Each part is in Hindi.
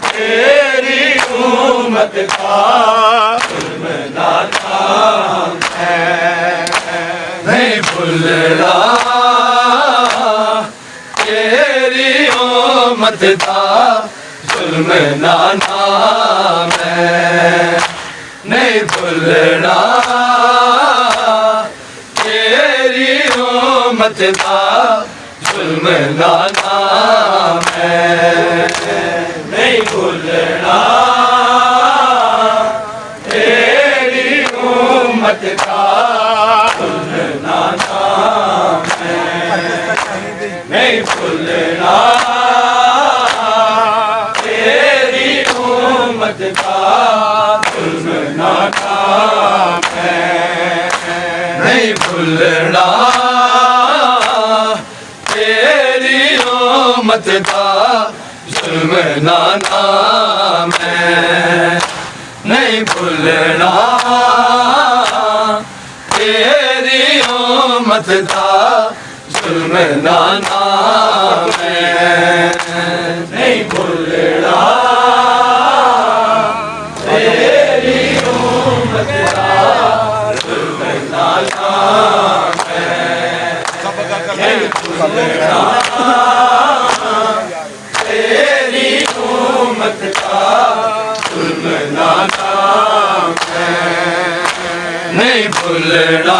तेरी उम्मत का जुल्म ना नाम है। नहीं भूलना तेरी उम्मत का जुल्म ना नाम है। नहीं भूलना तेरी उम्मत का जुल्म ना नाम है। नहीं भूलना तेरी उम्मत का जुल्म ना नाम है। नहीं भूलना तेरी उम्मत का जुल्म ना नाम है। नहीं भूलना तेरी उम्मत का जुल्म ना नाम है। नहीं भूलना तेरी उम्मत का जुल्म ना नाम है। नहीं भूलना तेरी उम्मत का जुल्म ना नाम है। नहीं भूलना तेरी उम्मत का जुल्म ना नाम है। नहीं भूलना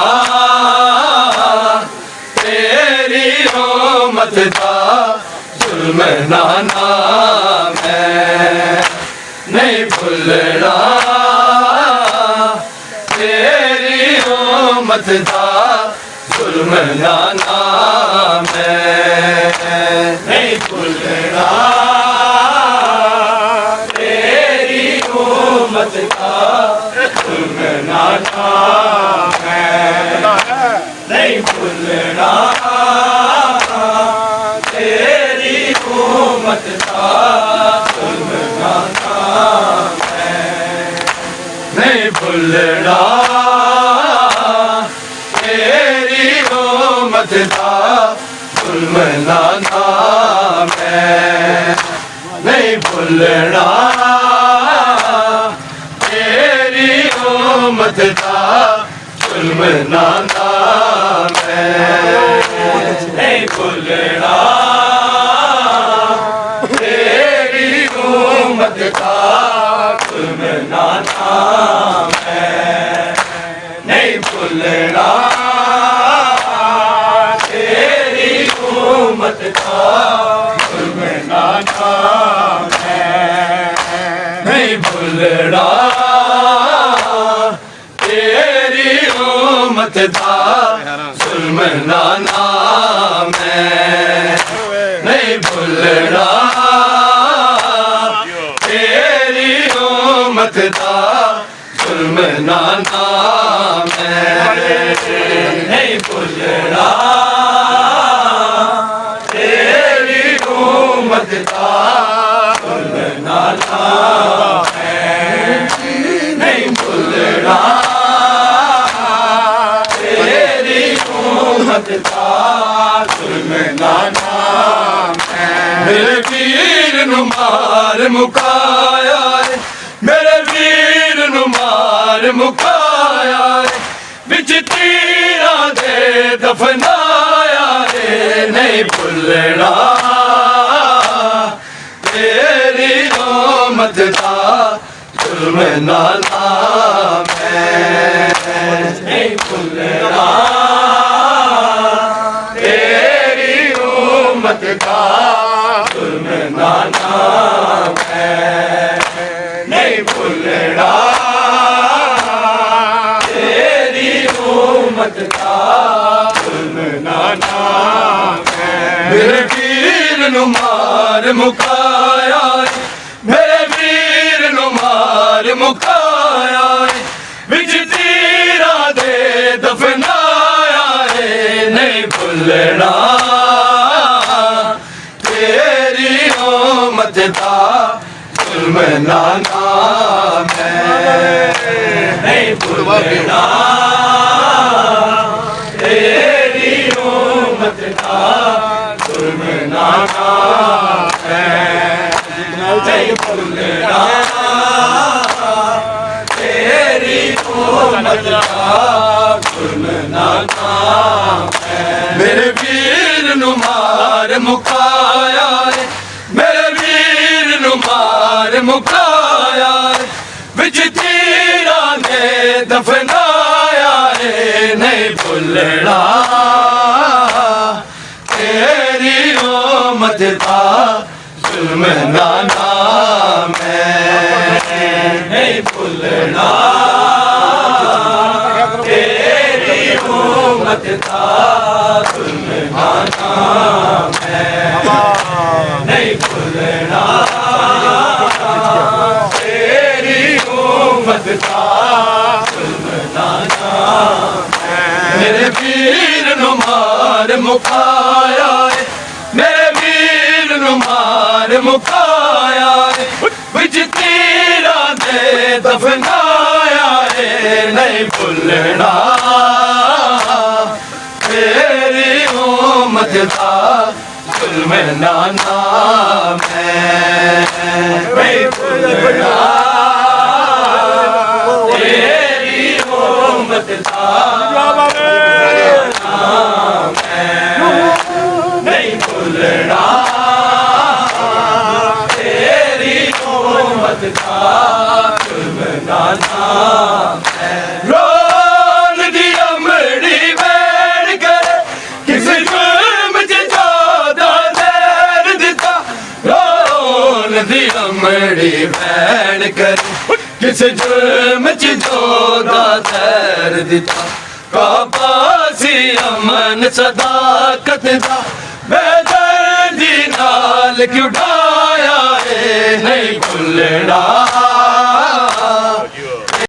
तेरी उम्मत का जुल्म ना नाम है। नहीं भूलना तेरी उम्मत का जुल्म ना नाम है। नहीं भूलना तेरी उम्मत का जुल्म ना नाम है। नहीं भूलना तेरी उम्मत का जुल्म ना नाम है। नहीं भूलना तेरी उम्मत का जुल्म ना नाम है। नहीं भूलना तेरी उम्मत का जुल्म ना नाम है। नहीं भूलना तेरी उम्मत का जुल्म ना नाम है। नहीं भूलना तेरी उम्मत का जुल्म ना नाम है। नहीं भूलना तेरी उम्मत का जुल्म ना नाम है। नहीं भूलना तेरी उम्मत का जुल्म ना नाम है। नहीं भूलना तेरी उम्मत का जुल्म ना नाम है। नहीं भूलना तेरी उम्मत का जुल्म ना नाम है। मेरे वीर नु मार मुकाया रे, मेरे वीर नु मार मुकाया रे, बिच तीरा दे दफनाया रे। नहीं भूलना तेरी उम्मत का जुल्म ना नाम है। नहीं भूलना तेरी उम्मत का जुल्म ना नाम है। नहीं भूलना तेरी उम्मत का जुल्म ना नाम है। मेरे वीर नु मार मुकाया, मेरे वीर नु मार मुकाया, बिच तीरा दे दफनाया रे। नहीं भूलना तेरी उम्मत का जुल्म ना नाम है। नहीं भूलना तेरी उम्मत का जुल्म ना नाम है नहीं भूलना तेरी उम्मत का भूलना नाम है मेरे वीर नु मार मुकाया रे मेरे वीर नु मार मुकाया रे विच तीरा ने दफनाया रे नहीं भूलना तेरी उम्मत का जुल्म ना नाम है नहीं भूलना तेरी उम्मत का जुल्म ना नाम है नहीं भूलना तेरी उम्मत का जुल्म ना नाम है मेरे वीर नु मार मुकाया रे मेरे वीर नु मार मुकाया रे विच तीरा दे दफनाया रे नहीं भूलना तेरी उम्मत का जुल्म ना नाम है नहीं भूलना तेरी उम्मत का नाम है नहीं भूलना तेरी उम्मत का जुल्म ना नाम है रोन दी अमड़ी बैठ कर किस जुल्म च ज्यादा दर्द दिता रोन दी अमड़ी बैठ कर किस जुल्म च ज्यादा दर्द दिता काबासी अमन सदाकत दा बेदर्दी नाल क्यों ढाया रे नहीं भूलना